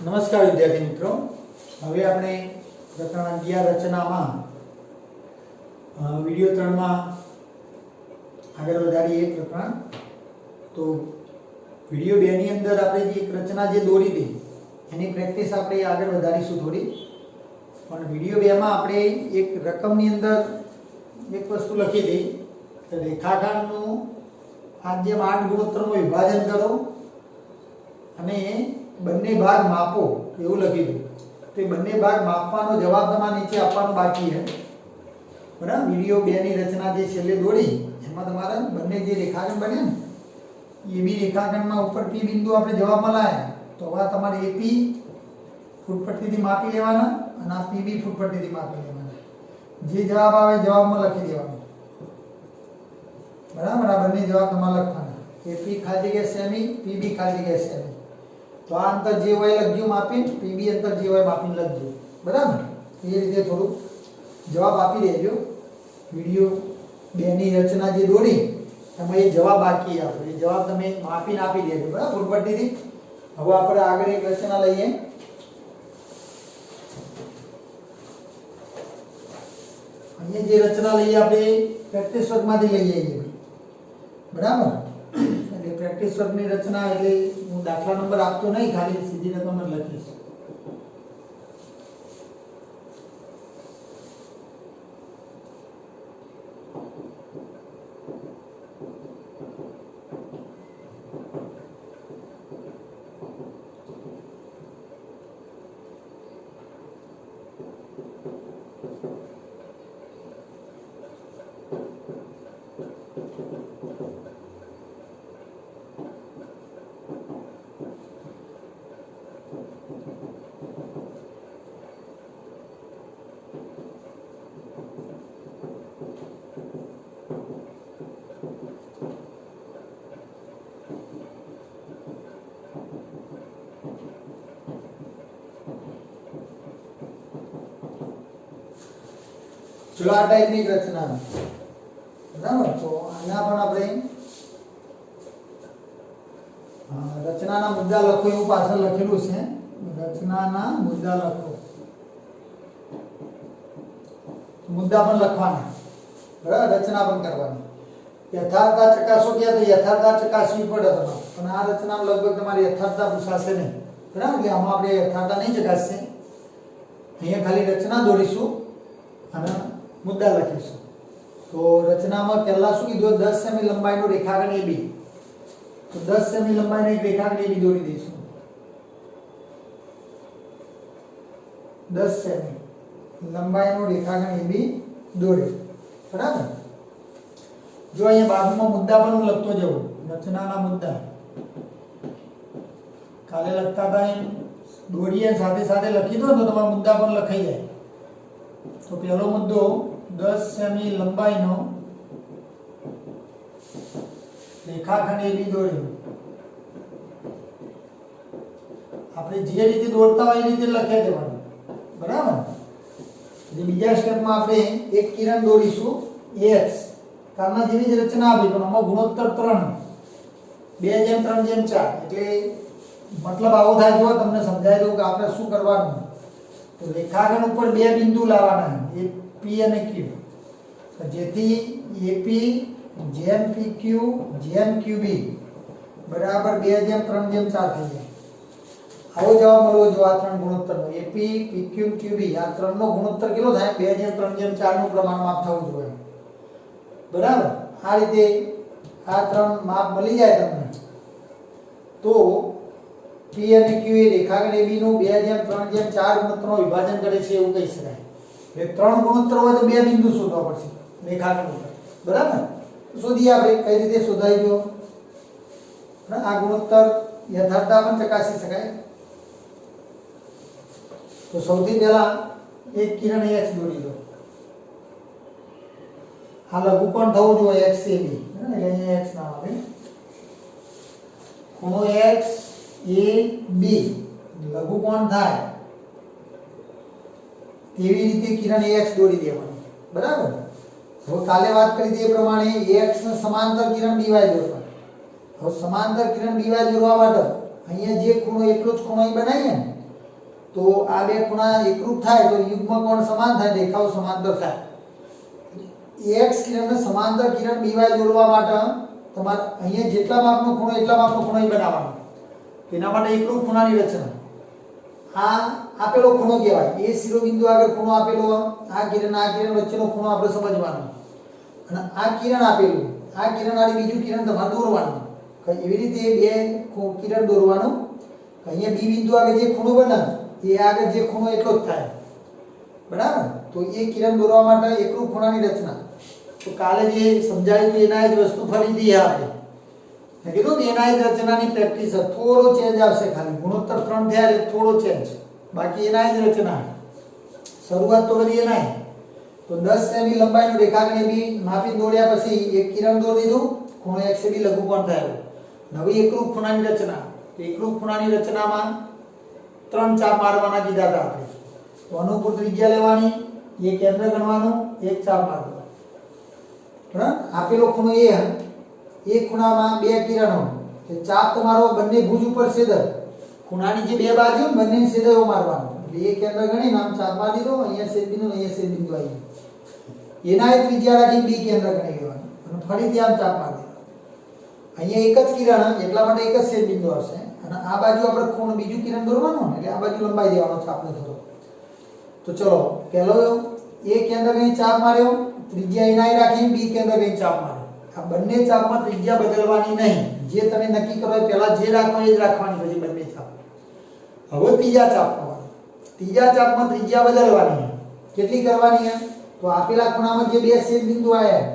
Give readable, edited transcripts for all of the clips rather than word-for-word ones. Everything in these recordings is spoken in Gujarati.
નમસ્કાર વિદ્યાર્થી મિત્રો, હવે આપણે પ્રકરણ 11 રચનામાં વિડિયો 3 માં આગળ વધારીએ પ્રકરણ. તો વિડિયો 2 ની અંદર આપણે જે એક રચના જે દોરી હતી એની પ્રેક્ટિસ આપણે આગળ વધારીશું થોડી. પણ વિડિયો 2 માં આપણે એક રકમની અંદર એક વસ્તુ લખી હતી કે રેખાખંડનું આ જેમ 8 ગુણોત્તરમાં વિભાજન કરો અને બંને ભાગ માપો એવું લખી દો. તો એ બંને ભાગ માપવાનો જવાબ તમારે નીચે આપવાનો બાકી છે. બરાબર, વિડિયો 2 ની રચના જે છેલ્લે દોડી એમાં તમારે બંને જે રેખાખંડ બને ને એ બી રેખાખંડમાં ઉપર P બિંદુ આપણે જવાબમાં લાયા. તો હવે તમારે AP ફૂટપટ્ટીથી માપી લેવાના અને આ PB ફૂટપટ્ટીથી માપી લેવાના. જે જવાબ આવે જવાબમાં લખી દેવાનો. બરાબર, આ બંને જવાબ તમારે લખવાના. AP ખાલી જગ્યા સેમી, PB ખાલી જગ્યા સેમી. તો આ અંતર જે હોય લખજો માપીને, PB અંતર જે હોય માપીને લખજો. બરાબર, એ રીતે થોડું જવાબ આપી દેજો. વિડિયો 2 ની રચના જે દોડી એમાં એ જવાબ બાકી આપો, એ જવાબ તમે માપીને આપી દેજો. બરાબર, ફૂટપટ્ટીથી. હવે આપણે આગળ એક રચના લઈએ. અહીંયા જે રચના લઈએ આપણે પ્રેક્ટિસ વર્કમાંથી લઈએ છીએ. બરાબર, એટલે પ્રેક્ટિસ વર્કની રચના એટલે હું દાખલા નંબર આપતો નહીં, ખાલી સીધી રકમ જ લખીશ. ચલો, આ ટાઈપની રચના. બરાબર, તો આના પણ આપણે રચનાના મુદ્દા લખો એવું પાછળ લખેલું છે. રચનાના મુદ્દા લખો, મુદ્દા પણ લખવાના. બરાબર, રચના પણ કરવાની. યથાર્થતા ચકાસો ક્યાં, તો યથાર્થતા ચકાસવી પડે તમારે. પણ આ રચનામાં લગભગ તમારે યથાર્થતા પૂછાશે નહીં. બરાબર, એટલે આમાં આપણે યથાર્થતા નહીં ચકાસશે. અહીંયા ખાલી રચના દોરીશું અને મુદ્દા લખીશું. તો રચનામાં પહેલા શું કીધું, 10 સેમી લંબાઈનો રેખાખંડ AB. તો 10 સેમી લંબાઈનો એક રેખાખંડ AB દોરી દઈશું. 10 સેમી લંબાઈનો રેખાખંડ AB દોરી. બરાબર, જો અહીંયા બાજુમાં મુદ્દા પણ હું લખતો જાઉં. રચનાના મુદ્દા કાલે લખતા હતા એમ દોરીએ સાથે સાથે લખી દો તો તમારા મુદ્દા પણ લખાઈ જાય. તો પહેલો મુદ્દો 10 સેમી લંબાઈનો રેખાખંડ AB દોર્યો. આપણે જે રીતે દોરતા હોય એ રીતે લખી દેવાનું. બરાબર, જે બીજા સ્ટેપમાં આપણે એક કિરણ દોરીશું AX. કાલના જેવી જ રચના આપી પણ આમાં ગુણોત્તર 3 2:3:4. એટલે મતલબ આવો થાય, જો તમને સમજાય દઉં કે આપણે શું કરવાનું. તો રેખાખંડ ઉપર બે બિંદુ લાવવાના, એક P અને Q, જેથી AP જેમ PQ જેમ QB બરાબર 2:3:4 થઈ જાય. આવો જવાબ મળવો જો આ ત્રણ ગુણોત્તરનો AP PQ QB આ ત્રણનો ગુણોત્તર કેટલો થાય, 2:3:4 નું પ્રમાણ માપ થવું જોઈએ. બરાબર, આ રીતે આ ત્રણ માપ મળી જાય તમને તો P અને Q એ રેખાખંડ AB નું 2:3:4 ગુણોત્તરનું વિભાજન કરે છે એવું કહી શકાય. એટલે ત્રણ ગુણોત્તર હોય તો બે બિંદુ શોધવા પડશે રેખાખંડ ઉપર. બરાબર, શોધીએ આપણે કઈ રીતે શોધાય. જો આ ગુણોત્તર યથાર્થતા પણ ચકાસી શકાય. તો સૌથી પહેલા એક કિરણ X દોરી દો. આ લઘુકોણ થવું જોઈએ XAB. એટલે અહીંયા X નામ આપે. ખૂણો XAB લઘુકોણ થાય તેવી રીતે કિરણ AX દોરી દેવાની. બરાબર, હવે કાલે વાત કરી તે પ્રમાણે AX ને સમાંતર કિરણ DY દોરવા. હવે સમાંતર કિરણ DY દોરવા માટે અહીંયા જે ખૂણો એટલો જ ખૂણો અહીં બનાવીએ ને તો આ બે ખૂણા એકરૂપ થાય તો યુગ્મ કોણ સમાન થાય, રેખાઓ સમાંતર થાય. x કિરણને સમાંતર કિરણ by દોરવા માટે તમારે અહીંયા જેટલા માપનો ખૂણો એટલા માપનો ખૂણો અહીં બનાવવાનો. એના માટે એકરૂપ ખૂણાની રચના. આ આપેલો ખૂણો કહેવાય. એ શિરોબિંદુ આગળ ખૂણો આપેલો, આ કિરણ વચ્ચેનો ખૂણો આપણે સમજવાનો. અને આ કિરણ આપેલું, આ કિરણ આડી બીજું કિરણ તમારે દોરવાનું. એવી રીતે બે કિરણ દોરવાનું. અહીંયા બી બિંદુ આગળ જે ખૂણો બને એ આગળ જે ખૂણો એટલો જ થાય. બરાબર? તો એ કિરણ દોરવા માટે એકરૂપ ખૂણાની રચના. તો કાલે જે સમજાવ્યું હતું એના જ વસ્તુ ફરીથી આપણે મેં કીધું કે એના જ રચનાની પ્રેક્ટિસ. થોડો ચેન્જ આવશે, ખાલી ગુણોત્તર 3 થયા એટલે થોડો ચેન્જ, બાકી એના જ રચના. શરૂઆત તો કરી એના. તો 10 સેમી લંબાઈનું રેખાખંડ એ બી માપી દોડ્યા પછી એક કિરણ દોરી દીધું, ખૂણો x એ બી લઘુકોણ થયો. નવી એકરૂપ ખૂણાની રચના. એકરૂપ ખૂણાની રચનામાં 3 ચાપ મારવાના કીધા હતા આપણે. તો અનુકૂળ ત્રિજ્યા લેવાની, એ કેન્દ્ર ગણવાનું, એક ચાપ મારવાનું. બરાબર? આપેલો ખૂણો એ ખૂણામાં બે કિરણો, કે ચાપ તમારો બંને ભુજ ઉપર છેદે. ખૂણાની જે બે બાજુ બંને છેદે એવો મારવાનો. એટલે એ કેન્દ્ર ગણી નામ ચાપ મારી દો. અહીંયા છેદબિંદુ, અહીંયા છેદબિંદુ આવી ગયું. એના એ ત્રિજ્યા રાખી બી કેન્દ્ર ગણી લેવાનું અને ફરીથી આમ ચાપ મારી દેવાનું. અહીંયા એક જ કિરણ, એટલા માટે એક જ છેદબિંદુ આવશે. અને આ બાજુ આપણે ખૂણો બીજું કિરણ દોરવાનું, એટલે આ બાજુ લંબાઈ દેવાનો ચાપનો થોડો. તો ચલો, પહેલો એ કેન્દ્ર ગણી ચાપ માર્યો, ત્રિજ્યા એના રાખી બી કેન્દ્ર ગણી ચાપ માર્યો. આ બંને ચાપમાં ત્રિજ્યા બદલવાની નહીં. જે તમે નક્કી કરો પહેલા જે રાખવાનું એ જ રાખવાની, પછી બંને ચાપ. હવે ત્રીજા ચાપમાં, ત્રીજા ચાપમાં ત્રિજ્યા બદલવાની. કેટલી કરવાની? તો આપેલા ખૂણામાં જે બે છેદ બિંદુ આવ્યા,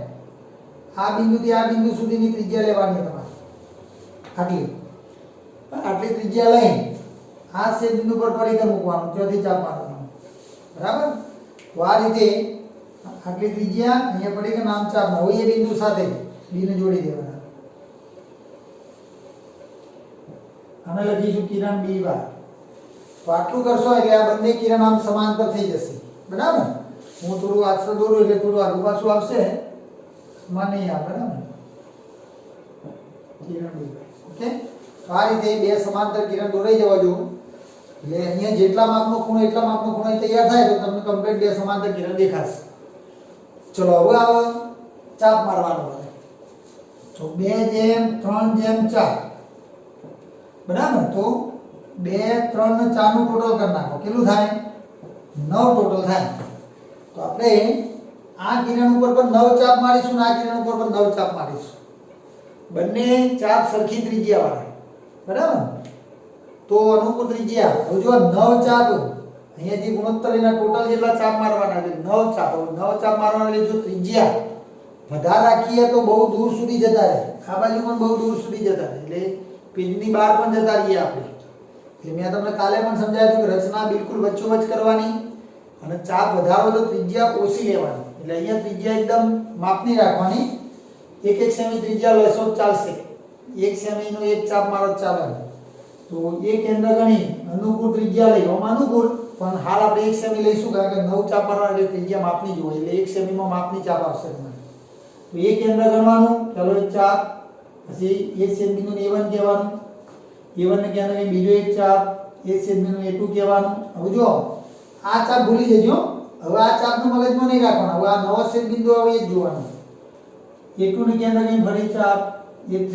આ બિંદુથી આ બિંદુ સુધીની ત્રિજ્યા લેવાની તમારે. આટલી ત્રિજ્યા લઈ આ છેદ બિંદુ પર પરિકર મૂકવાનું, ત્યાંથી ચાપ મારવાનું. બરાબર? તો આ રીતે આટલી ત્રિજ્યા, અહીંયા પરિકર નામ ચાપ. હવે એ બિંદુ સાથે બી ને જોડી દેવાના. આને લખીશું કિરણ બી બાર. તો આટલું કરશો એટલે આ બંને કિરણ આમ સમાંતર થઈ જશે. બરાબર? હું થોડું આછળ દોરું એટલે થોડું આગુ પાછું આવશે, માં નહીં આવે. બરાબર? કિરણ બી. ઓકે? તો આ રીતે બે સમાંતર કિરણ દોરાઈ જવા જો. એટલે અહીંયા જેટલા માપનો ખૂણો એટલા માપનો ખૂણો તૈયાર થાય તો તમને કમ્પ્લીટ બે સમાંતર કિરણ દેખાશે. ચલો, હવે આવો ચાપ મારવાનો હોય. તો 2:3:4. બરાબર? તો 2, 3 ને 4 નું ટોટલ કરી નાખો. કેટલું થાય? 9 ટોટલ થાય. તો આપણે આ કિરણ ઉપર પણ 9 ચાપ મારીશું અને આ કિરણ ઉપર પણ 9 ચાપ મારીશું. બંને ચાપ સરખી ત્રિજ્યા વાળા. બરાબર? તો અનુકૂળ ત્રિજ્યા. હવે જો 9 ચાપ, અહીંયા જે ગુણોત્તર એના ટોટલ જેટલા ચાપ મારવાના એટલે 9 ચાપ. 9 ચાપ મારવાના એટલે જો ત્રિજ્યા વધારે રાખીએ તો બહુ દૂર સુધી જતા રહે. આ બાજુ પણ બહુ દૂર સુધી જતા રહે. એટલે પેજની બહાર પણ જતા રહીએ આપણે. એટલે મેં તમને કાલે પણ સમજાવ્યું કે રચના બિલકુલ વચ્ચોવચ્ચ કરવાની અને ચાપ વધારો તો ત્રિજ્યા ઓછી લેવાની. એટલે અહીંયા ત્રિજ્યા એકદમ માપની રાખવાની. 1 સેમી ત્રિજ્યા લેશો ચાલશે. 1 સેમી નો એક ચાપ મારો ચાલે. તો એ કેન્દ્ર ગણી અનુકૂળ ત્રિજ્યા લઈ. આમ અનુકૂળ પણ હાલ આપણે 1 સેમી લઈશું કારણ કે 9 ચાપ મારવા એટલે ત્રિજ્યા માપની જ હોય. એટલે 1 સેમીમાં માપની ચાપ આવશે તમારે. તો એ કેન્દ્ર ગણવાનું. ચાલો એક ચાપ, પછી એ છેદ બિંદુને A1 કહેવાનું. A1 ને કેન્દ્ર ગણી બીજો એક ચાપ, એ છેદ બિંદુને A2 કહેવાનું. હવે જો આ ચાપ ભૂલી જજો. હવે આ ચાપનો મગજમાં નહીં રાખવાનો. હવે આ નવો છેદ બિંદુ આવે એ જ જોવાનું. A2 ને કેન્દ્ર ગણી ફરી ચાપ, A3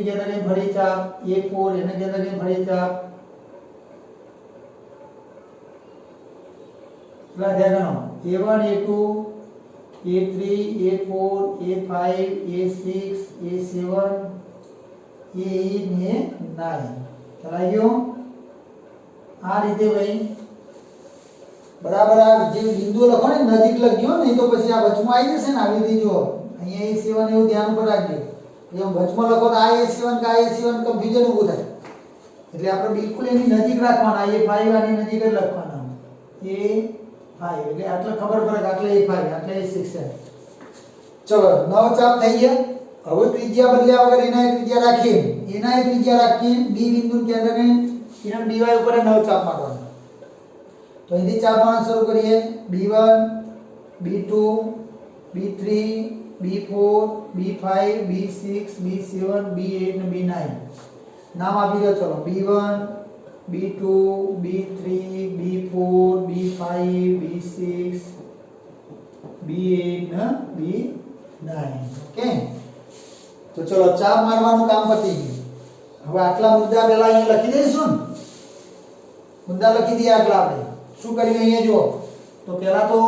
કેન્દ્ર ગણી ફરી ચાપ, A4 એને કેન્દ્ર ગણી ફરી ચાપ. એટલા ધ્યાન ગણો. A1 A2 A3 A4 A5 A6 A7 A8 ને 9. ચલાઈ ગયો. આ રીતે ભાઈ બરાબર આ જે બિંદુ લખો ને નજીક લખજો, નહીં તો પછી આ વચમાં આવી જશે ને. આવી રીતે જો અહીંયા A7 એવું ધ્યાન ઉપર રાખજો. જેમ વચમાં લખો તો આ A7 કે આ A7 કન્ફ્યુઝન ઊભું થાય. એટલે આપણે બિલકુલ એની નજીક રાખવાના. A5 આની નજીક જ લખવાના. A5 એટલે આટલે ખબર પડે કે આટલે A5 આટલે A6 છે. ચલો 9 ચાપ થઈ ગયા. હવે ત્રિજ્યા બદલ્યા વગર એના ત્રિજ્યા રાખીએ. એના ત્રિજ્યા રાખીએ બી બિંદુ કેન્દ્ર ગણી કિરણ BY ઉપર 9 ચાપ મારવાના. તો અહીંથી ચાપ મારવાનું શરૂ કરીએ. B1 B2 B3 B4 B5 B6 B7 B8 ને B9 નામ આપી દો. ચલો B1 B2 B3 B4 B5 B6 B8 ને B9 ઓકે તો ચલો ચાપ મારવાનું કામ પતી ગયું હવે આટલા મુદ્દા પહેલા અહીંયા લખી દઈશું ને મુદ્દા લખી દઈએ આટલા આપણે શું કરીએ અહીંયા જુઓ તો પહેલા તો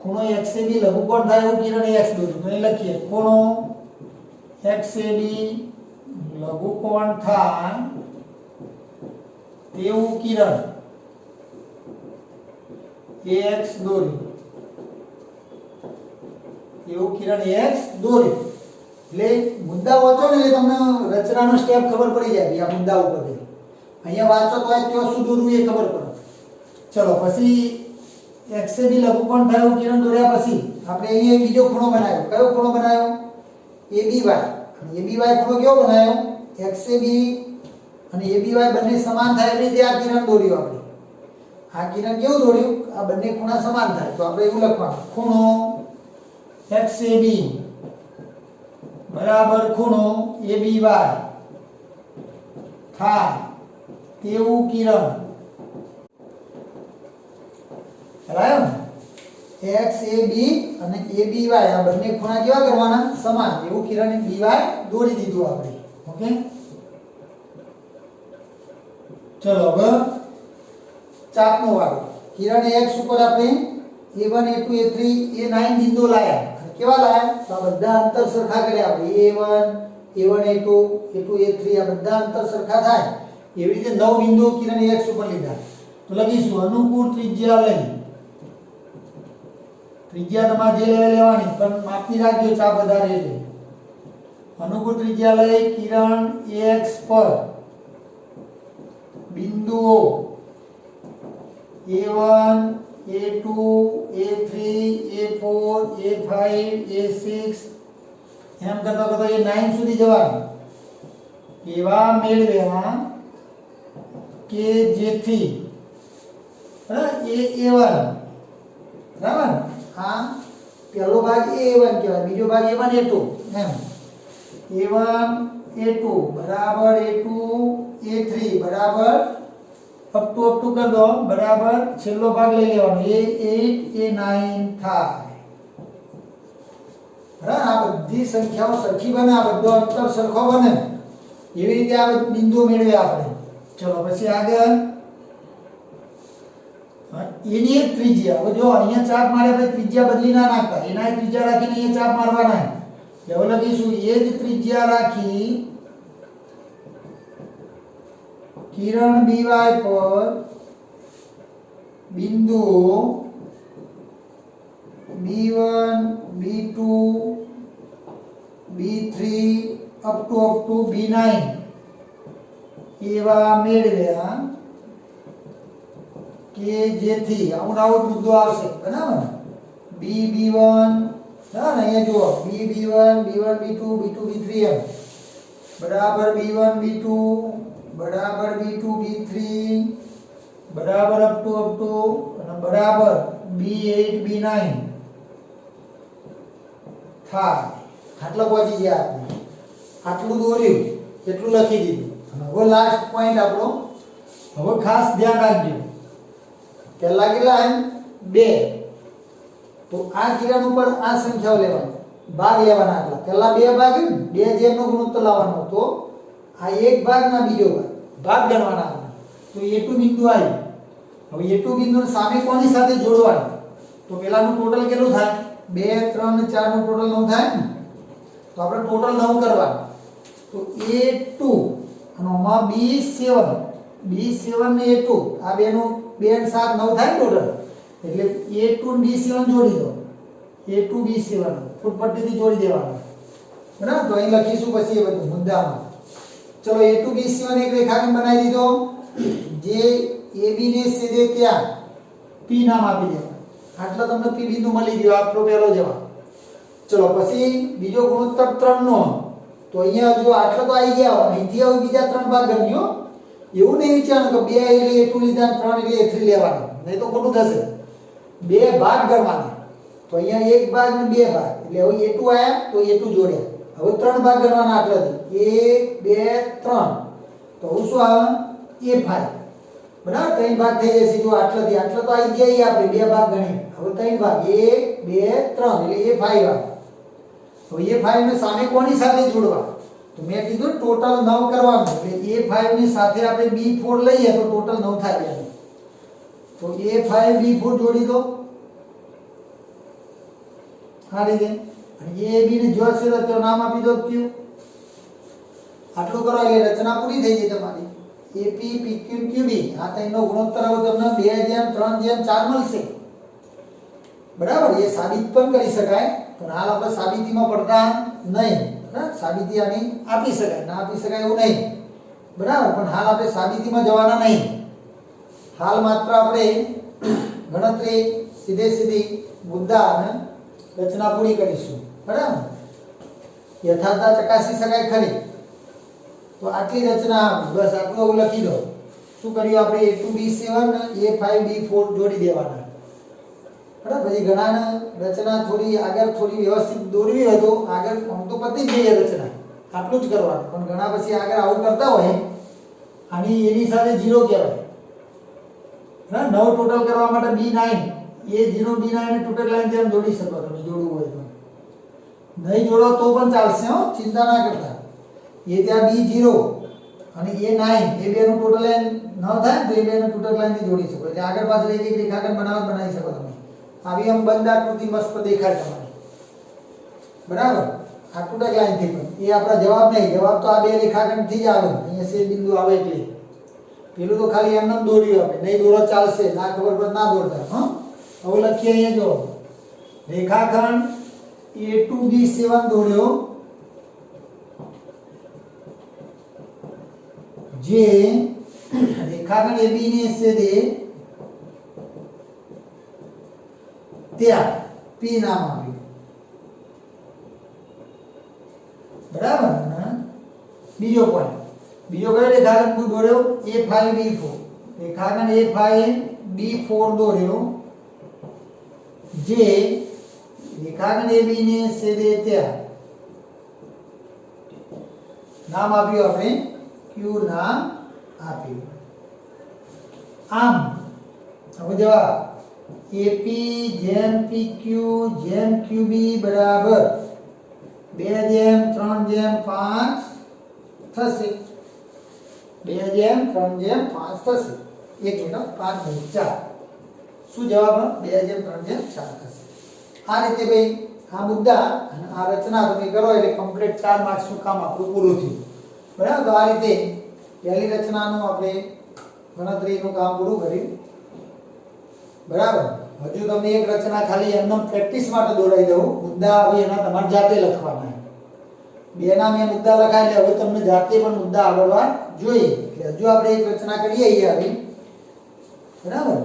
ખૂણો XAB લઘુકોણ થાય એવું કિરણ X દોર્યું તો અહીં લખીએ ખૂણો XAB લઘુકોણ થાય તેવું કિરણ X દોર્યું એવું કિરણ X દોર્યું એટલે મુદ્દા વાંચો ને એટલે તમને રચનાનો સ્ટેપ ખબર પડી જાય આ મુદ્દા ઉપરથી અહીંયા વાંચો તો ત્યાં શું દોરવું એ ખબર પડે ચલો પછી XAB લઘુકોણ થાય એવું કિરણ દોર્યા પછી આપણે અહીંયા બીજો ખૂણો બનાવ્યો કયો ખૂણો બનાવ્યો ABY ખૂણો કેવો બનાવ્યો XAB અને ABY બંને સમાન થાય એવી રીતે આ કિરણ દોર્યું આપણે આ કિરણ કેવું દોર્યું આ બંને ખૂણા સમાન થાય તો આપણે એવું લખવાનું ખૂણો XAB બરાબર ખૂણો ABY થાય તેવું કિરણ બરાબર XAB અને ABY આ બંને ખૂણા કેવા કરવાના સમાન એવું કિરણ BY દોરી દીધું આપણે ઓકે ચલો હવે ચાપનો વાળો કિરણ X ઉપર આપણે A1 A2 A3 A9 બિંદુ લાયા કેવા લાયા તો આ બધા અંતર સરખા કર્યા આપણે A1 A2 A2 A3 આ બધા અંતર સરખા થાય એવી રીતે 9 બિંદુઓ કિરણ X ઉપર લીધા તો લખીશું અનુકૂળ ત્રિજ્યા લઈ ત્રિજ્યા તમારે જે લેવાની પણ માપની રાખજો ચાપ વધારે એટલે અનુકૂળ ત્રિજ્યા લઈ કિરણ X પર બિંદુઓ A1 A2 A3 A4 A5 A6 એમ કરતા કરતા A9 સુધી જવાનું એવા મેળવ્યા કે જેથી A1 બરાબર આ પહેલો ભાગ A1 કહેવાય બીજો ભાગ A1 A2 એમ A1 A2 બરાબર A2 A3 બરાબર અપ ટુ કર દો બરાબર છેલ્લો ભાગ લઈ લેવાનો A8 A9 થાય બરાબર આ બધી સંખ્યાઓ સરખી બને આ બધો અંતર સરખો બને એવી રીતે આ બિંદુઓ મેળવ્યા આપણે ચલો પછી આગળ એની એક ત્રિજ્યા હવે જો અહીંયા ચાપ માર્યા પછી ત્રિજ્યા બદલી ના નાખતા એના ત્રિજ્યા રાખીને અહીંયા ચાપ મારવાના એટલે લખીશું એ જ ત્રિજ્યા રાખી કિરણ BY પર બિંદુઓ B1 B2 B3 up to B9 એવા મેળવ્યા કે જેથી આવું આવો મુદ્દો આવશે બરાબર B1 હા ને અહીંયા જુઓ B1 B2 B2 B3 એમ બરાબર B1 B2 બરાબર B2 B3 બરાબર અપ ટુ અને બરાબર B8 B9 થાય આટલા પહોંચી ગયા આપણે આટલું દોર્યું એટલું લખી દીધું અને હવે લાસ્ટ પોઈન્ટ આપણો હવે ખાસ ધ્યાન રાખજો પહેલા કેટલા એમ 2 તો આ કિરણ ઉપર આ સંખ્યાઓ લેવાની ભાગ લેવાના આટલા પહેલા 2 ભાગ ને 2 જેમનો ગુણોત્તર લાવવાનો તો આ એક ભાગ ના બીજો ભાગ ગણવાના તો A2 બિંદુ આવ્યું હવે A2 બિંદુને સામે કોની સાથે જોડવાનું તો પેલાનું ટોટલ કેટલું થાય 2 3 4 નું ટોટલ 9 થાય ને તો આપણે ટોટલ 9 કરવાનું તો A2 અને આમાં B7 ને A2 આ બેનું 2 અને 7 9 થાય ટોટલ એટલે A2 અને B7 જોડી દો A2 B7 ફૂટપટ્ટીથી જોડી દેવાનું બરાબર તો અહીં લખીશું પછી એ બધું મુદ્દામાં ચલો A2 B7 એક રેખાખંડ બનાવી દીધો જે AB ને છેદે ત્યાં P નામ આપી દેવાનું આટલા તમને P બિંદુ મળી ગયો આપણો પહેલો જવાબ ચલો પછી બીજો ગુણોત્તર 3 નો તો અહીંયા જો આટલો તો આવી ગયા અહીંથી હવે બીજા 3 ભાગ ગણ્યો એવું નહીં વિચારવાનું કે 2 એટલે A2 લીધા 3 એટલે A3 લેવાનું નહીં તો ખોટું થશે 2 ભાગ ગણવાના તો અહીંયા એક ભાગ ને 2 ભાગ એટલે હવે A2 આયા તો A2 જોડ્યા હવે 3 ભાગ ગણવાના આટલાથી 1 2 3 તો શું આવે A5 બરાબર 3 ભાગ થઈ જશે જો આટલાથી આટલા તો આવી ગયા આપણે બે ભાગ ગણી હવે 3 ભાગ 1 2 3 એટલે A5 આવે હવે A5 ને સામે કોની સાથે જોડવા તો મેં કીધું ટોટલ 9 કરવાનું એટલે A5 ની સાથે આપણે B4 લઈએ તો ટોટલ 9 થાય જાય તો A5 B4 જોડી દો આ રીતે અને A B ને જો છે તો નામ આપી દો કયું આટલું કરો એટલે રચના પૂરી થઈ જાય તમારી AP PQ QB આ ત્રણનો ગુણોત્તર હવે તમને 2:3:4 મળશે બરાબર એ સાબિત પણ કરી શકાય પણ હાલ આપણે સાબિતીમાં પડતા નહીં બરાબર સાબિતી આની આપી શકાય ના આપી શકાય એવું નહીં બરાબર પણ હાલ આપણે સાબિતીમાં જવાના નહીં હાલ માત્ર આપણે ગણતરી સીધી મુદ્દા અને રચના પૂરી કરીશું બરાબર યથાર્થતા ચકાસી શકાય ખરી તો આટલી રચના બસ આટલું આવું લખી દો શું કર્યું આપણે A2B7 A5B4 જોડી દેવાના બરાબર પછી ઘણાને રચના થોડી આગળ થોડી વ્યવસ્થિત દોરવી હોય તો આગળ આમ તો પતી જ જઈએ રચના આટલું જ કરવાનું પણ ઘણા પછી આગળ આવું કરતા હોય આની એની સાથે 0 કહેવાય હા 9 ટોટલ કરવા માટે B9 A0 B9 ને ટોટલ લાઈન જેમ જોડી શકો તમે જોડવું હોય તો નહીં જોડો તો પણ ચાલશે હો ચિંતા ના કરતા એ ત્યાં B0 અને A9 એ બેનું ટોટલ લાઈન ન થાય તો એ બેનું ટોટલ લાઈન થી જોડી શકો એટલે આગળ પાછળ એક એક રેખાખંડ બનાવી શકો તમે આવી આમ બંધ આકૃતિ મસ્ત દેખાય તમારે બરાબર આ ટોટલ લાઈન થી પણ એ આપણા જવાબ નહીં જવાબ તો આ બે રેખાખંડ થી જ આવે અહીંયા સે બિંદુ આવે એટલે પેલું તો ખાલી એમને દોર્યું આપણે નહીં દોરો ચાલશે ના ખબર પડે ના દોરતા હા હવે લખીએ અહીંયા જો રેખાખંડ A2B7 દોર્યો જે રેખાખંડ AB ને છેદે ત્યાં P નામ આપ્યું બરાબર બીજો પોઈન્ટ બીજો કયો રેખાખંડ દોર્યો A5B4 રેખાખંડ A5B4 દોર્યો જે રેખાખંડ AB ને છેદે ત્યાં નામ આપ્યું આપણે Q નામ આપ્યું આમ હવે જવાબ AP જેમ PQ જેમ QB બરાબર 2:3:5 થશે 2:3:5 થશે 1 મિનિટ 5 મિનિટ 4 શું જવાબ 2:3:4 થશે આ રીતે ભાઈ આ મુદ્દા અને આ રચના તમે કરો એટલે કમ્પ્લીટ 4 માર્ક્સ નું કામ આપણું પૂરું થયું બરાબર તો આ રીતે પહેલી રચનાનું આપણે ગણતરીનું કામ પૂરું કર્યું બરાબર હજુ તમને એક રચના ખાલી એમનો પ્રેક્ટિસ માટે દોરાઈ દઉં મુદ્દા હવે એના તમારે જાતે લખવાના બે ના મેં મુદ્દા લખાય એટલે હવે તમને જાતે પણ મુદ્દા આવડવા જોઈએ એટલે હજુ આપણે એક રચના કરીએ અહીંયા આવી બરાબર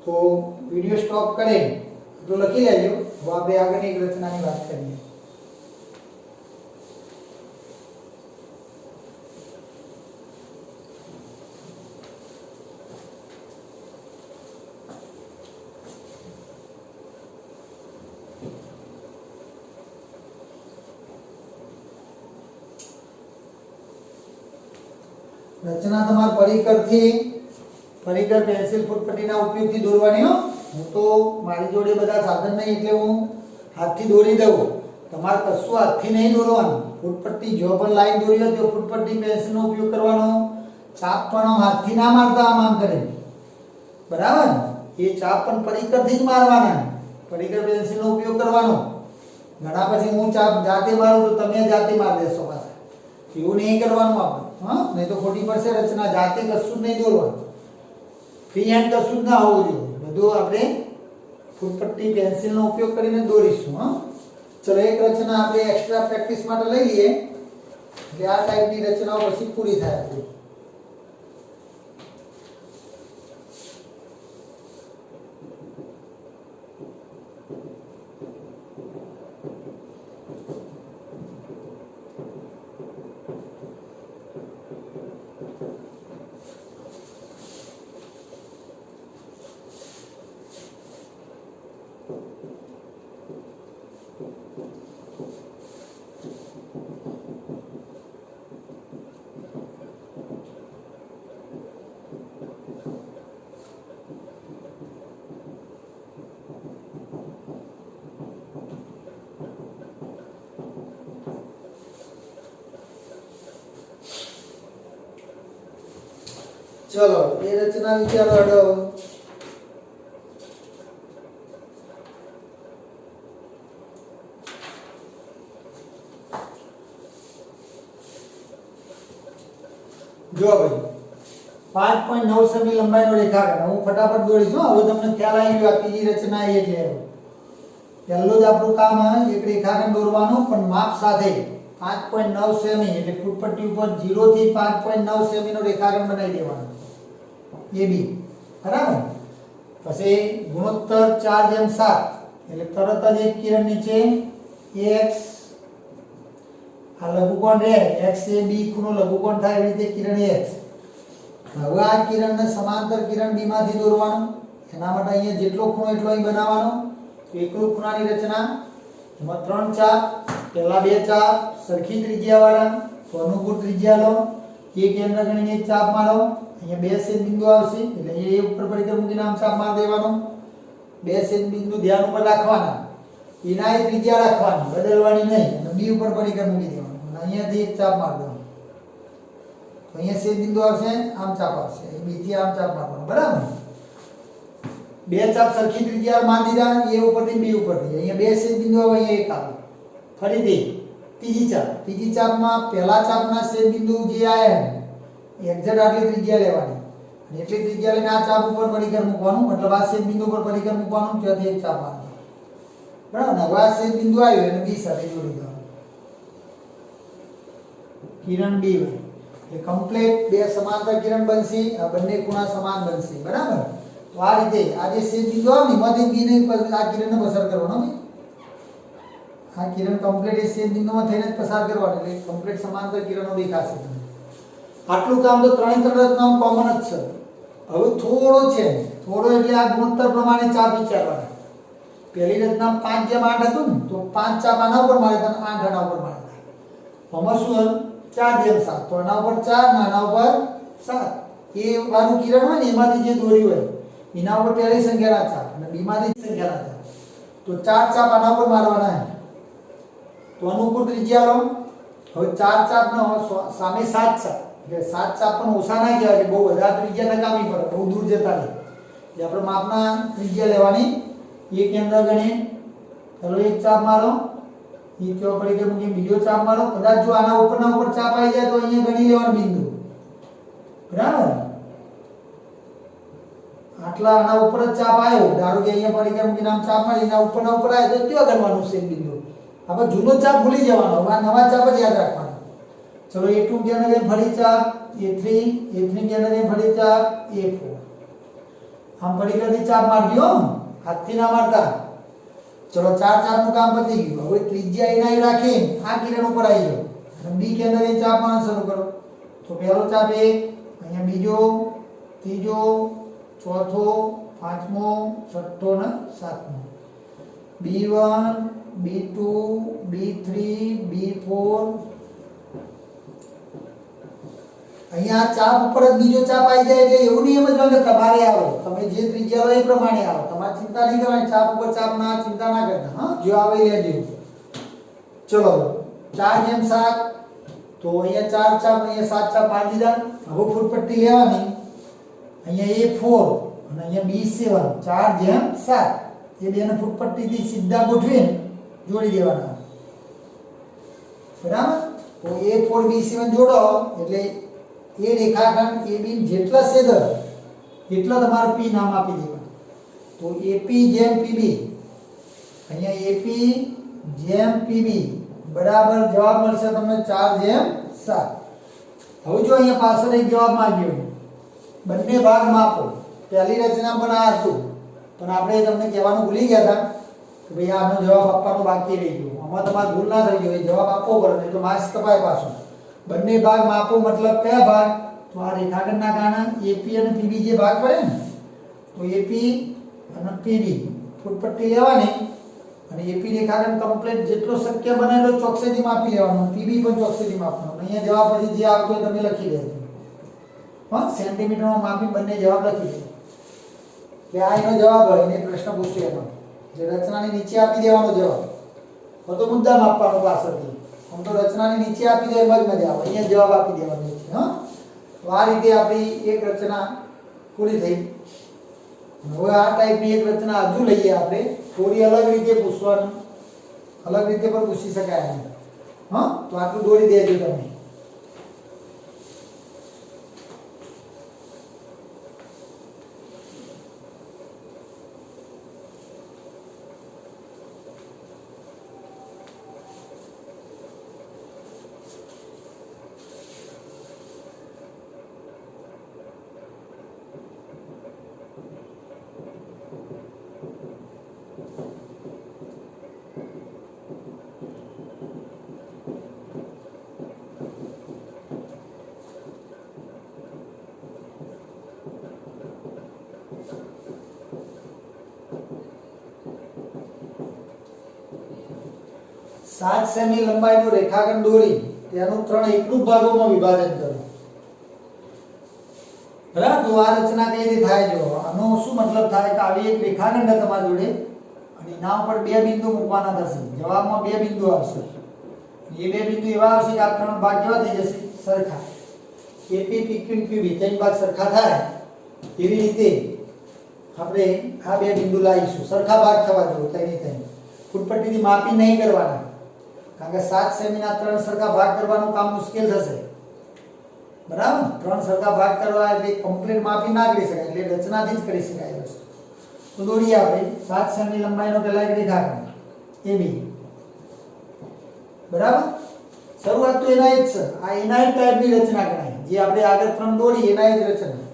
તો વિડિયો સ્ટોપ કરે તો લખી લેજો હવે આપણે આગળની એક રચનાની વાત કરીએ રચના તમાર પરિકર પેન્સિલ ફૂટપટ્ટીના ઉપયોગથી દોરવાની હો હું તો મારી જોડે બધા સાધન નહીં એટલે હું હાથથી દોરી દઉં તમારે કશું હાથથી નહીં દોરવાનું ફૂટપટ્ટી જો પણ લાઈન દોરી હોય તો ફૂટપટ્ટી પેન્સિલનો ઉપયોગ કરવાનો ચાપ પણ હાથથી ના મારતા આમ કરે બરાબર એ ચાપ પણ પરિકરથી જ મારવાના પરિકર પેન્સિલનો ઉપયોગ કરવાનો ઘણા પછી હું ચાપ જાતે મારું તો તમે જાતે માર દેશો પાછા એવું નહીં કરવાનું આપણે હા નહીં તો ખોટી પડશે રચના જાતે કશું જ નહીં દોરવાનું ફ્રી હેન્ડ કશું જ ના હોવું જોઈએ બધું આપણે ફૂટપટ્ટી પેન્સિલનો ઉપયોગ કરીને દોરીશું હા ચલો એક રચના આપણે એક્સ્ટ્રા પ્રેક્ટિસ માટે લઈ લઈએ એટલે આ ટાઈપની રચનાઓ પછી પૂરી થાય આપણી ચલો એ રચના વિચારો હડો. જો ભાઈ 5.9 સેમી લંબાઈનો રેખાખંડ હું ફટાફટ દોરીશ હો. હવે તમને ખ્યાલ આવી ગયો આ ત્રીજી રચના એ એટલે પહેલું જ આપણું કામ એક રેખાખંડ દોરવાનું પણ માપ સાથે 5.9 સેમી એટલે ફૂટપટ્ટી ઉપર 0 થી 5.9 સેમી નો રેખાખંડ બનાવી દેવાનો AB બરાબર. પછી ગુણોત્તર 4:7 એટલે તરત જ એક કિરણ નીચે x આ લઘુકોણ રે x એ b ખૂણો લઘુકોણ થાય એવી રીતે કિરણ x. હવે આ કિરણને સમાંતર કિરણ b માંથી દોરવાનું. એના માટે અહીંયા જેટલો ખૂણો એટલો અહીં બનાવવાનો. એકરૂપ ખૂણાની રચના એમાં 3 ચાપ, પહેલા 2 ચાપ સરખી ત્રિજ્યાવાળા તો અનુકૂળ ત્રિજ્યા લો. એક કેન્દ્ર ગણીને એક ચાપ મારો. અહીંયા 2 છેદ બિંદુ આવશે એટલે એ ઉપર પરિકર મૂકીને આમ ચાપ મારી દેવાનો. 2 છેદ બિંદુ ધ્યાન ઉપર રાખવાના. એના એ ત્રિજ્યા રાખવાની બદલવાની નહીં અને b ઉપર પરિકર મૂકી દેવાનું. અહીંયાથી એક ચાપ માર દો તો અહીંયા છેદ બિંદુ આવશે, આમ ચાપ આવશે. એ b થી આમ ચાપ મારવાનો બરાબર. 2 ચાપ સરખી ત્રિજ્યા માર દીધા a ઉપરથી b ઉપરથી. અહીંયા 2 છેદ બિંદુ આવે, અહીંયા એક આવે. ફરીથી ત્રીજી ચાપમાં પહેલા ચાપના છેદ બિંદુ જે આયા એક્ઝેક્ટ આટલી ત્રિજ્યા લેવાની અને એટલી ત્રિજ્યા લઈને આ ચાપ ઉપર પરિકર મૂકવાનું. મતલબ આ છેદ બિંદુ ઉપર પરિકર મૂકવાનું. ત્યાંથી એક ચાપ મારવાનો બરાબર. હવે આ છેદ બિંદુ આવ્યું અને b સાથે જોડી દેવાનું. કિરણ b એટલે કમ્પ્લીટ બે સમાંતર કિરણ બનશે. આ બંને ખૂણા સમાન બનશે બરાબર. તો આ રીતે આ જે છેદ બિંદુ આવે ને એમાંથી b ને આ કિરણને પસાર કરવાનો. આ કિરણ કમ્પ્લીટ એ છેદ બિંદુમાં થઈને જ પસાર કરવાનો એટલે કમ્પ્લીટ સમાંતર કિરણો દેખાશે. આટલું કામ તો ત્રણે ત્રણ રચનાઓ કોમન જ છે. હવે થોડો છે, થોડો એટલે આ ગુણોત્તર પ્રમાણે ચાપ વિચારવાના. પહેલી રચના 5:8 હતું ને તો 5 ચાપ આના ઉપર મારે તો 8 આના ઉપર મારે. આમાં શું 4:7 તો આના ઉપર 4 ને આના ઉપર 7. એ વાળું કિરણ હોય ને એમાંથી જે દોરી હોય એના ઉપર પહેલી સંખ્યાના ચાપ અને b માંથી સંખ્યાના ચાપ. તો 4 ચાપ આના ઉપર મારવાના તો અનુકૂળ ત્રિજ્યા લો. હવે 4 ચાપ નો સામે 7 ચાપ એટલે 7 ચાપ પણ ઓછા ના કહેવાય કે બહુ બધા ત્રિજ્યા નકામી પડે, બહુ દૂર જતા રહે. એટલે આપણે માપના ત્રિજ્યા લેવાની. એક કેન્દ્ર ગણીએ. ચલો એક ચાપ મારો, એ કેવો પડી કે મૂકી બીજો ચાપ મારો. કદાચ જો આના ઉપરના ઉપર ચાપ આવી જાય તો અહીંયા ગણી લેવાનું બિંદુ બરાબર. આટલા આના ઉપર જ ચાપ આવ્યો, ધારો કે અહીંયા પડી કે મૂકીને આમ ચાપ મારી એના ઉપરના ઉપર આવે તો કેવા ગણવાનું છે બિંદુ. આપણે જૂનો ચાપ ભૂલી જવાનો, આ નવા ચાપ જ યાદ રાખવાનો. ચલો A2 કેન્દ્ર એ ફરી ચાપ A3 કેન્દ્ર એ ફરી ચાપ A4. આમ ફરી કરી ચાપ મારજો, હાથથી ના મારતા. ચલો 4 ચાપનું કામ પતી ગયું. હવે ત્રિજ્યા એના એ રાખી આ કિરણ ઉપર આવી ગયો અને B કેન્દ્ર એ ચાપ મારવાનું શરૂ કરો. તો પહેલો ચાપ 1, અહીંયા બીજો, ત્રીજો, ચોથો, પાંચમો, છઠ્ઠો ને સાતમો. B1 B2 B3 B4. અહીંયા ચાપ ઉપર જ બીજો ચાપ આવી જાય એટલે એવું નહીં સમજવાનું કે તમારે આવો, તમે જે ત્રિજ્યા લો એ પ્રમાણે આવો. તમારે ચિંતા નહીં કરવાની, ચાપ ઉપર ચાપ ના ચિંતા ના કરતા. હા, જો આવે લેજો. ચલો 4:7 તો અહીંયા 4 ચાપ અહીંયા 7 ચાપ મારી દીધા. હવે ફૂટપટ્ટી લેવાની. અહીંયા A4 અને અહીંયા B7 4:7 એ બેને ફૂટપટ્ટીથી સીધા ગોઠવીને જોડી દેવાના બરાબર. તો A4 B7 જોડો એટલે એ રેખાખંડ AB જેટલા છેદ એટલા તમારે P નામ આપી દેવાનું. તો AP જેમ PB, અહીંયા AP જેમ PB બરાબર જવાબ મળશે તમને 4:7. હવે જો અહીંયા પાછળ એક જવાબ માંગ્યો, બંને ભાગ માપો. પહેલી રચના પણ આ હતું પણ આપણે તમને કહેવાનું ભૂલી ગયા હતા કે ભાઈ આનો જવાબ આપવાનો બાકી રહી ગયો. આમાં તમારે ભૂલ ના થઈ ગઈ, જવાબ આપવો પડે નહીં તો માર્ક્સ કપાય પાછો. બંને ભાગ માપો મતલબ કયા ભાગ? તો આ રેખાખંડના કારણે AP અને PB જે ભાગ પડે ને તો AP અને PB ફૂટપટ્ટી લેવાની અને AP રેખાખંડ કમ્પ્લીટ જેટલો શક્ય બને એટલો ચોકસાઈથી માપી લેવાનો, PB પણ ચોકસાઈથી માપવાનો. અહીંયા જવાબ પછી જે આવતો હોય તમે લખી દેજો. હા, સેન્ટીમીટરમાં માપી બંને જવાબ લખી દેજો. કે આ એનો જવાબ હોય એને પ્રશ્ન પૂછ્યો એનો જે રચનાની નીચે આપી દેવાનો જવાબ. તો મુદ્દા માપવાનો પાછળથી. આમ તો રચનાની નીચે આપી દે એમાં જ મજા આવે, અહીંયા જવાબ આપી દેવાનો છે. હા, તો તો આ રીતે આપણી એક રચના પૂરી થઈ. હવે આ ટાઈપની એક રચના હજુ લઈએ આપણે, થોડી અલગ રીતે પૂછવાનું, અલગ રીતે પણ પૂછી શકાય. હા, તો આટલું દોરી દેજો તમે. સાત સેમી લંબાઈનું રેખાખંડ દોરી તેનું 3 એકરૂપ ભાગોમાં વિભાજન કરો. બરાબર, તો આ રચના કઈ રીતે થાય? જો આનો શું મતલબ થાય કે આવી એક રેખાખંડ તમારી જોડે અને એના ઉપર બે બિંદુ મૂકવાના થશે. જવાબમાં બે બિંદુ આવશે. એ બે બિંદુ એવા આવશે કે આ 3 ભાગ કેવા થઈ જશે? સરખા. એપી પીક્યુ ક્યુબી 3 ભાગ સરખા થાય એવી રીતે આપણે આ બે બિંદુ લાવીશું. સરખા ભાગ થવા જોઈએ તેની તેની. ફૂટપટ્ટીથી માપી નહીં કરવાના, કારણ કે 7 સેમીના 3 સરખા ભાગ કરવાનું કામ મુશ્કેલ થશે. બરાબર, 3 સરખા ભાગ કરવા એટલે કમ્પ્લીટ માપી ના કરી શકાય, એટલે રચનાથી જ કરી શકાય વસ્તુ. તો દોરીએ આપણે 7 સેમી લંબાઈનો પહેલા એક રેખાખંડ AB. બરાબર, શરૂઆત તો એના જ છે. આ એના જ ટાઈપની રચના ગણાય, જે આપણે આગળ 3 દોરી એના જ રચના.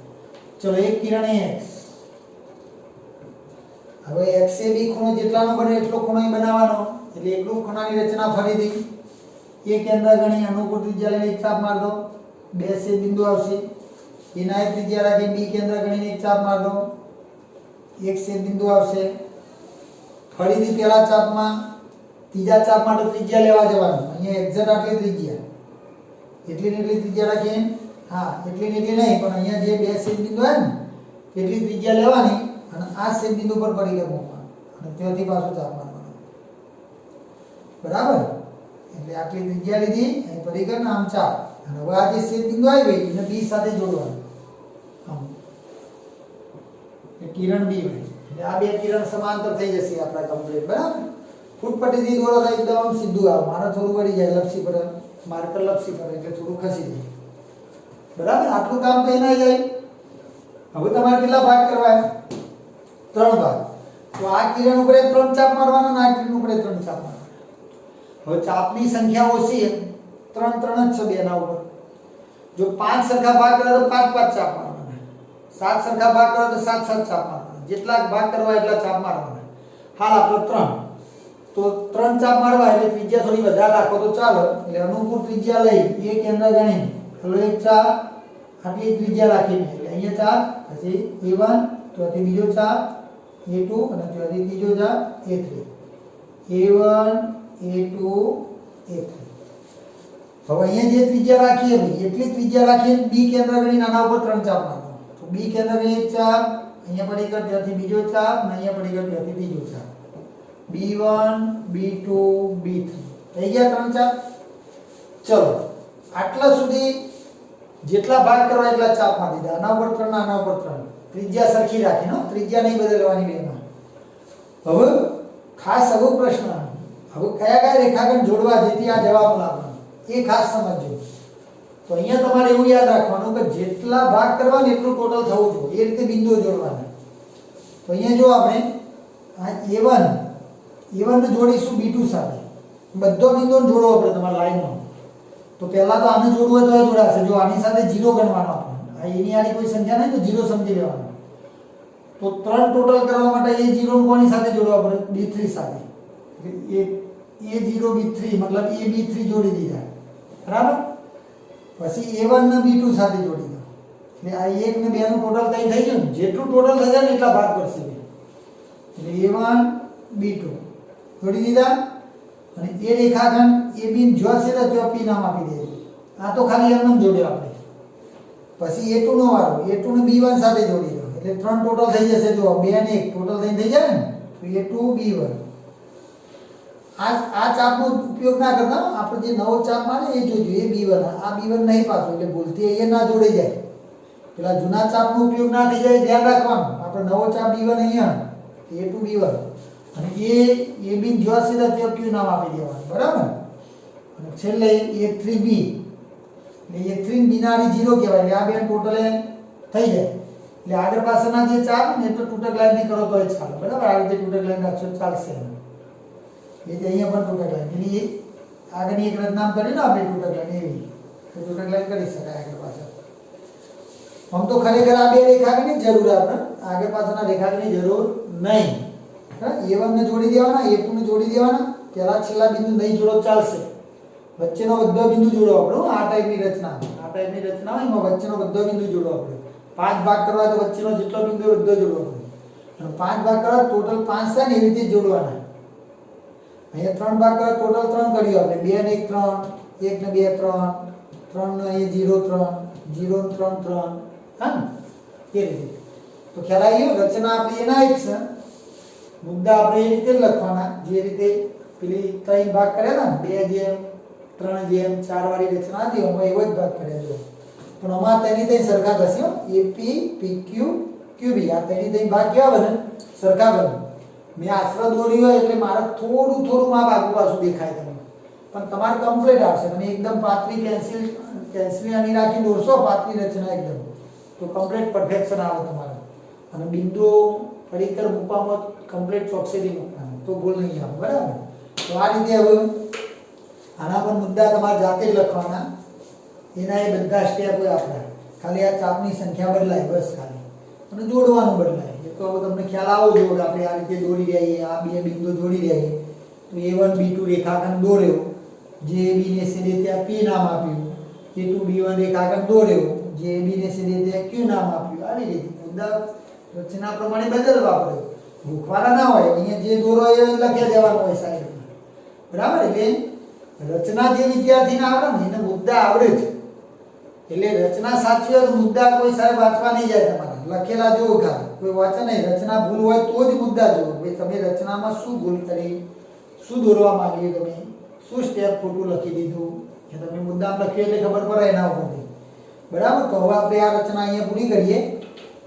ચલો, એક કિરણ x. હવે XAB ખૂણો જેટલાનો બને એટલો ખૂણો બનાવવાનો, એટલે એકલું ખૂણાની રચના ફરીથી એક કેન્દ્ર ગણી અનુકૂળ ત્રિજ્યા લઈને એક ચાપ માર દો. બે છેદ બિંદુ આવશે, એના એક ત્રિજ્યા રાખી B કેન્દ્ર ગણીને એક ચાપ માર દો. એક છેદ બિંદુ આવશે. ફરીથી પહેલા ચાપમાં ત્રીજા ચાપ માટે ત્રિજ્યા લેવા જવાનું. અહીંયા એક્ઝેક્ટ આટલી ત્રિજ્યા, એટલી ને એટલી ત્રિજ્યા રાખીએ. હા, એટલી ને એટલી નહીં, પણ અહીંયા જે બે છેદ બિંદુ હોય ને એટલી ત્રિજ્યા લેવાની અને આ છેદ બિંદુ પર પરિઘ મૂકવાનો અને ત્યાંથી પાછું ચાપ મારવાનું. બરાબર, એટલે આટલી ત્રિજ્યા લીધી, અહીં પરિઘ ને આમ ચાપ. અને હવે આ જે છેદ બિંદુ આવી એને B સાથે જોડવાનું. આમ એ કિરણ B હોય એટલે આ બે કિરણ સમાંતર થઈ જશે આપણા કમ્પ્લીટ. બરાબર, ફૂટપટ્ટીથી દોરો તો એકદમ સીધું આવે. મારે થોડું વળી જાય લપસી પર, માર્કર લપસી પર એટલે થોડું ખસી જાય. બરાબર, આટલું કામ તો એના જાય. હવે તમારે કેટલા ભાગ કરવા? 3 ભાગ. તો આ કિરણ ઉપર 3 ચાપ મારવાના અને આ કિરણ ઉપર 3 ચાપ મારવાના. હવે ચાપની સંખ્યા ઓછી છે, 3 3 જ છે બેના ઉપર. જો 5 સરખા ભાગ કરે તો 5 5 ચાપ મારવાના. 7 સરખા ભાગ કરે તો 7 7 ચાપ મારવાના. જેટલા ભાગ કરવા એટલા ચાપ મારવાના. હાલ આપણો 3, તો 3 ચાપ મારવા એટલે ત્રિજ્યા થોડી વધારે રાખો તો ચાલે. એટલે અનુકૂળ ત્રિજ્યા લઈ એક કેન્દ્ર ગણી પેલો એક ચાપ આટલી ત્રિજ્યા રાખીને એટલે અહીંયા ચાપ, પછી A1, ત્યાંથી બીજો ચાપ A2 અને ત્યાંથી ત્રીજો ચાપ A3. A1 A2 A3. હવે અહીંયા જે ત્રિજ્યા રાખીએ એટલી ત્રિજ્યા રાખીને B કેન્દ્ર ગણી આના ઉપર 3 ચાપ મારવાનો. તો B કેન્દ્ર ગણી એક ચાપ, અહીંયા પડી ગયો ત્યાંથી બીજો ચાપ અને અહીંયા પડી ગયો ત્યાંથી ત્રીજો ચાપ. B1 B2 B3 થઈ ગયા 3 ચાપ. ચલો, આટલા સુધી જેટલા ભાગ કરવા એટલા ચાપ મારી દીધા. આના ઉપર 3 આના ઉપર 3. ત્રિજ્યા સરખી રાખીને, ત્રિજ્યા નહીં બદલવાની બેમાં. હવે ખાસ હવે પ્રશ્ન, હવે કયા કયા રેખાખંડ જોડવા જેથી આ જવાબ લાવવાનો એ ખાસ સમજજો. તો અહીંયા તમારે એવું યાદ રાખવાનું કે જેટલા ભાગ કરવા એટલું ટોટલ થવું જોઈએ, એ રીતે બિંદુઓ જોડવાના. તો અહીંયા જો આપણે આ A1 ને જોડીશું B2 સાથે. બધો બિંદુઓને જોડવો આપણે તમારા લાઈનમાં. તો પહેલા તો આને જોડવું હોય તો એ જોડાશે. જો આની સાથે 0 ગણવાનો આપણે, આ એની આની કોઈ સંખ્યા નહીં તો 0 સમજી લેવાનો. તો 3 ટોટલ કરવા માટે A0 કોની સાથે જોડવા પડે? B3 સાથે. A0 B3 મતલબ A B3 જોડી દીધા. બરાબર, પછી A1 ને B2 સાથે જોડી દો. એટલે આ 1 ને 2 નું ટોટલ થઈ ગયું. જેટલું ટોટલ થઈ જાય ને એટલા ભાગ કરશે. એટલે A1 B2 જોડી દીધા. અને એ રેખાખંડ AB જો છે તો ત્યાં P નામ આપી દેજો. આ તો ખાલી એમ જોડ્યો આપણે. પછી A2 નો વારો, A2 ને B1 સાથે જોડી દો એટલે 3 ટોટલ થઈ જશે. જો 2 અને 1 ટોટલ થઈ જાય ને તો A2 B1. આ ચાપનો ઉપયોગ ના કરતા, આપણે જે નવો ચાપ મારે એ જોજો, એ B1, આ B1 નહીં પાછો, એટલે ભૂલથી અહીંયા ના જોડાઈ જાય, પેલા જૂના ચાપનો ઉપયોગ ના થઈ જાય, ધ્યાન રાખવાનું. આપણે નવો ચાપ B1 અહીંયા, A2 B1, અને એ B જ્યાં સીધા ત્યાં Q નામ આપી દેવાનું, બરાબર. અને છેલ્લે A3B, એટલે A3 B ના 0 કહેવાય, એટલે આ બે ટોટલ થઈ જાય. એટલે આગળ પાછળના જે ચાપ ને એ તો તૂટક લાઈન ની કરો તો જ ચાલે, બરાબર. આ રીતે તૂટક લાઈન રાખશો ચાલશે. એ જે અહીંયા પણ તૂટક લાઈન, એટલે આગળની એક રચના કરી ને આપણે તૂટક લાઈન, એવી તૂટક લાઈન કરી શકાય આગળ પાછળ. આમ તો ખરેખર આ બે રેખાખંડની જરૂર, આપણે આગળ પાછળના રેખાખંડની જરૂર નહીં. A1 ને જોડી દેવાના, A2 ને જોડી દેવાના, પહેલા છેલ્લા બિંદુ નહીં જોડો ચાલશે, વચ્ચેનો બધો બિંદુ જોડો આપણો. આ ટાઈપની રચના હોય એમાં વચ્ચેનો બધો બિંદુ જોડો આપણે. 5 ભાગ કરવા તો વચ્ચેનો જેટલો બિંદુ બધો જોડવો પડે, અને 5 ભાગ કરવા ટોટલ 5 થાય ને એ રીતે જોડવાના. અહીંયા 3 ભાગ કરવા ટોટલ 3 કર્યું આપણે, 2 ને 1 3, 1 ને 2 3, 3 ને અહીંયા 0 3, 0 ને 3 3, હા ને એ રીતે. તો ખ્યાલ આવી ગયો. રચના આપણી એના જ છે, મુદ્દા આપણે એ રીતે લખવાના જે રીતે પેલી 3 ભાગ કર્યા હતા ને, 2 જેમ 3 જેમ 4 વાળી રચના હતી, એમાં એવો જ ભાગ કર્યા છે. પણ આમાં તેની તે સરખા થશે, AP PQ QB, આ તેની તે ભાગ કેવા બને? સરખા બને. મેં આશરો દોર્યો હોય એટલે મારે થોડું માપ આગુ પાછું દેખાય તમને, પણ તમારે કમ્પ્લીટ આવશે. તમે એકદમ પાતળી પેન્સિલ આની રાખી દોરશો, પાતળી રચના એકદમ, તો કમ્પ્લીટ પરફેક્શન આવે તમારે. અને બિંદુ ફરીકર મૂકવામાં કમ્પ્લીટ ચોકસીથી મૂકવાનું, તો ભૂલ નહીં આવે, બરાબર. તો આ રીતે હવે આના પર મુદ્દા તમારે જાતે જ લખવાના, એના એ બધા સ્ટેપ હોય આપણા. ખાલી આ ચાપની સંખ્યા બદલાય બસ, ખાલી અને જોડવાનું બદલાય. એ તો હવે તમને ખ્યાલ આવો જોઈએ કે આપણે આ રીતે દોરી રહીએ, આ બે બિંદુ જોડી રહીએ, તો A1 B2 રેખાખંડ દોર્યો, જે AB ને સીધે ત્યાં P નામ આપ્યું, A2 B1 રેખાખંડ દોર્યો, જે AB ને સીધે ત્યાં Q નામ આપ્યું. આવી રીતે મુદ્દા રચના પ્રમાણે બદલવા પડે, ભૂખવાના ના હોય. અહીંયા જે દોરો એ લખી દેવાનો હોય સાઈડમાં, બરાબર. એટલે રચના જે વિદ્યાર્થીને આવડે ને એને મુદ્દા આવડે જ, એટલે રચના સાચી હોય તો મુદ્દા કોઈ સાહેબ વાંચવા નહીં જાય તમારા, લખેલા જોવો ખાલી, કોઈ વાંચે નહીં. રચના ભૂલ હોય તો જ મુદ્દા જોવો, ભાઈ તમે રચનામાં શું ભૂલ કરી, શું દોરવા માંગ્યું, તમે શું સ્ટેપ ખોટું લખી દીધું, કે તમે મુદ્દા લખ્યું એટલે ખબર પડે એના ઉપરથી, બરાબર. તો હવે આપણે આ રચના અહીંયા પૂરી કરીએ.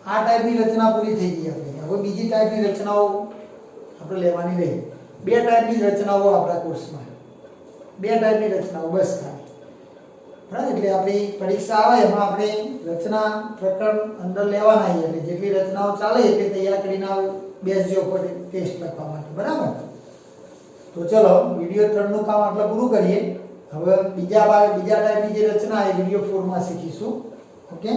આ ટાઈપની રચના પૂરી થઈ ગઈ આપણે. હવે બીજી ટાઈપની રચનાઓ આપણે લેવાની રહી. 2 ટાઈપની રચનાઓ આપણા કોર્સમાં, 2 ટાઈપની રચનાઓ બસ ખાલી, બરાબર. એટલે આપણી પરીક્ષા આવે એમાં આપણે રચના પ્રકરણ અંદર લેવાના, એટલે જેટલી રચનાઓ ચાલે એટલી તૈયાર કરીને બેસજો ટેસ્ટ લખવા માટે, બરાબર. તો ચલો વિડીયો 3 નું કામ આટલું પૂરું કરીએ. હવે બીજા ટાઈપની જે રચના એ વિડીયો 4 માં શીખીશું. ઓકે,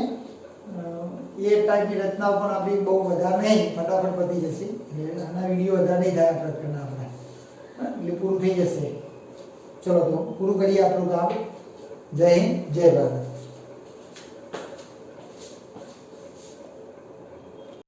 એ ટાઈપની રચનાઓ પણ આપણી બહુ વધારે નહીં, ફટાફટ પતી જશે. એટલે આના વિડીયો વધારે નહીં થાય પ્રકરણના આપણા, એટલે પૂરું થઈ જશે. ચલો તો પૂરું કરીએ આપણું કામ. જય હિન્દ, જય ભારત.